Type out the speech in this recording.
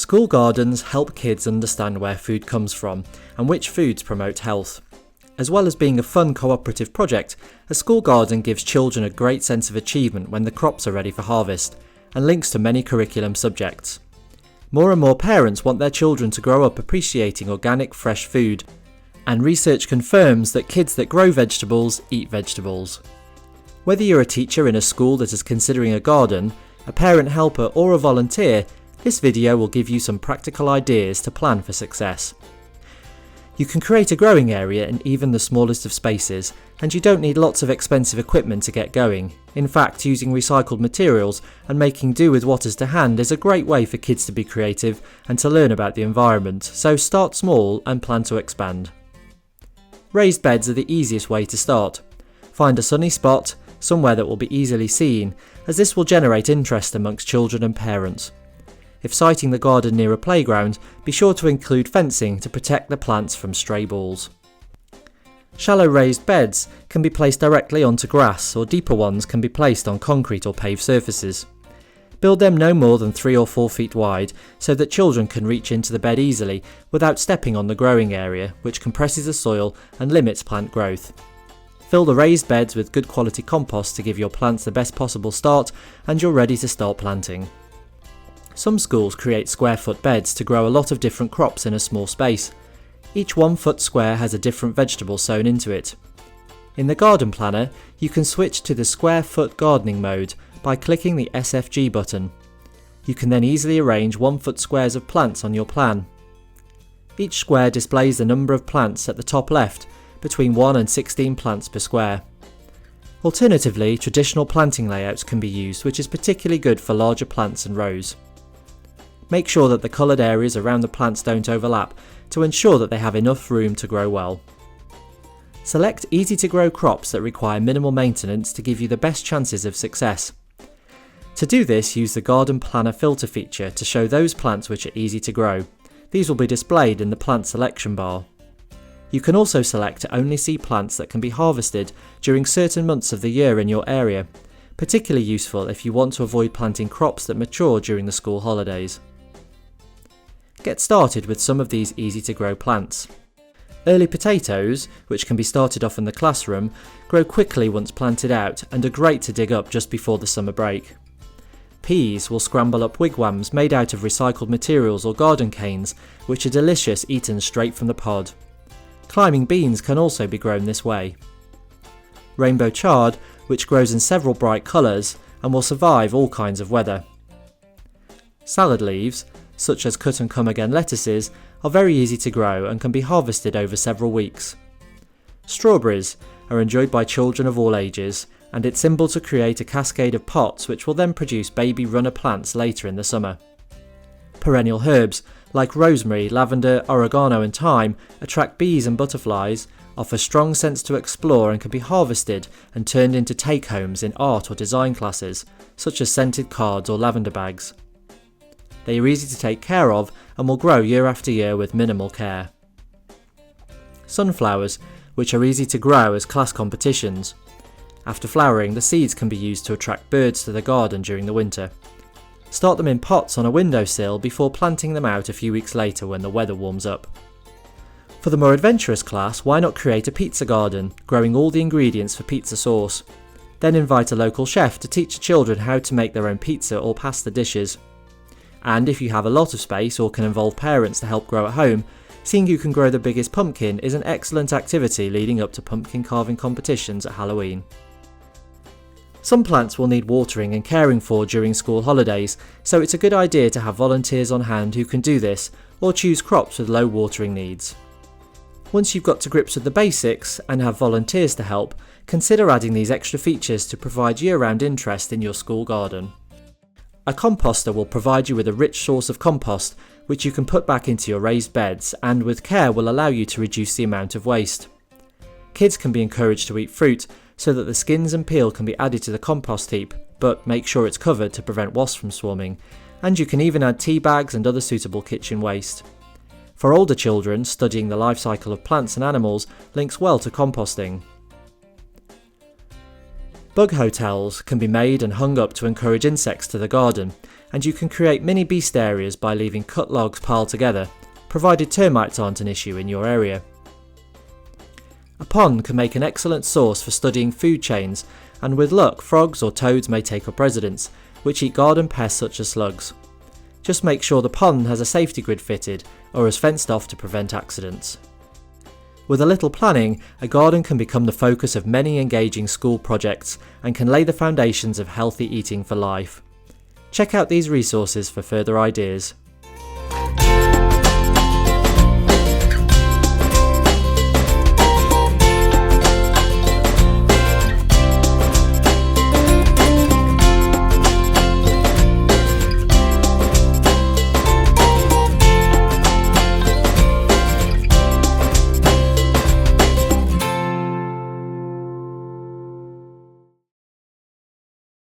School gardens help kids understand where food comes from and which foods promote health. As well as being a fun cooperative project, a school garden gives children a great sense of achievement when the crops are ready for harvest, and links to many curriculum subjects. More and more parents want their children to grow up appreciating organic, fresh food, and research confirms that kids that grow vegetables eat vegetables. Whether you're a teacher in a school that is considering a garden, a parent helper or a volunteer, this video will give you some practical ideas to plan for success. You can create a growing area in even the smallest of spaces, and you don't need lots of expensive equipment to get going. In fact, using recycled materials and making do with what is to hand is a great way for kids to be creative and to learn about the environment, so start small and plan to expand. Raised beds are the easiest way to start. Find a sunny spot, somewhere that will be easily seen, as this will generate interest amongst children and parents. If siting the garden near a playground, be sure to include fencing to protect the plants from stray balls. Shallow raised beds can be placed directly onto grass, or deeper ones can be placed on concrete or paved surfaces. Build them no more than 3 or 4 feet wide so that children can reach into the bed easily without stepping on the growing area, which compresses the soil and limits plant growth. Fill the raised beds with good quality compost to give your plants the best possible start, and you're ready to start planting. Some schools create square foot beds to grow a lot of different crops in a small space. Each 1 foot square has a different vegetable sown into it. In the garden planner, you can switch to the square foot gardening mode by clicking the SFG button. You can then easily arrange 1 foot squares of plants on your plan. Each square displays the number of plants at the top left, between 1 and 16 plants per square. Alternatively, traditional planting layouts can be used, which is particularly good for larger plants and rows. Make sure that the coloured areas around the plants don't overlap to ensure that they have enough room to grow well. Select easy to grow crops that require minimal maintenance to give you the best chances of success. To do this, use the Garden Planner filter feature to show those plants which are easy to grow. These will be displayed in the plant selection bar. You can also select to only see plants that can be harvested during certain months of the year in your area, particularly useful if you want to avoid planting crops that mature during the school holidays. Get started with some of these easy to grow plants. Early potatoes, which can be started off in the classroom, grow quickly once planted out and are great to dig up just before the summer break. Peas will scramble up wigwams made out of recycled materials or garden canes, which are delicious eaten straight from the pod. Climbing beans can also be grown this way. Rainbow chard, which grows in several bright colours and will survive all kinds of weather. Salad leaves, such as cut and come again lettuces, are very easy to grow and can be harvested over several weeks. Strawberries are enjoyed by children of all ages, and it's simple to create a cascade of pots which will then produce baby runner plants later in the summer. Perennial herbs like rosemary, lavender, oregano and thyme attract bees and butterflies, offer strong scents to explore, and can be harvested and turned into take-homes in art or design classes, such as scented cards or lavender bags. They are easy to take care of and will grow year after year with minimal care. Sunflowers, which are easy to grow as class competitions. After flowering, the seeds can be used to attract birds to the garden during the winter. Start them in pots on a windowsill before planting them out a few weeks later when the weather warms up. For the more adventurous class, why not create a pizza garden, growing all the ingredients for pizza sauce? Then invite a local chef to teach children how to make their own pizza or pasta dishes. And if you have a lot of space or can involve parents to help grow at home, seeing who can grow the biggest pumpkin is an excellent activity leading up to pumpkin carving competitions at Halloween. Some plants will need watering and caring for during school holidays, so it's a good idea to have volunteers on hand who can do this, or choose crops with low watering needs. Once you've got to grips with the basics and have volunteers to help, consider adding these extra features to provide year-round interest in your school garden. A composter will provide you with a rich source of compost, which you can put back into your raised beds and with care will allow you to reduce the amount of waste. Kids can be encouraged to eat fruit so that the skins and peel can be added to the compost heap, but make sure it's covered to prevent wasps from swarming, and you can even add tea bags and other suitable kitchen waste. For older children, studying the life cycle of plants and animals links well to composting. Bug hotels can be made and hung up to encourage insects to the garden, and you can create mini beast areas by leaving cut logs piled together, provided termites aren't an issue in your area. A pond can make an excellent source for studying food chains, and with luck frogs or toads may take up residence, which eat garden pests such as slugs. Just make sure the pond has a safety grid fitted or is fenced off to prevent accidents. With a little planning, a garden can become the focus of many engaging school projects and can lay the foundations of healthy eating for life. Check out these resources for further ideas.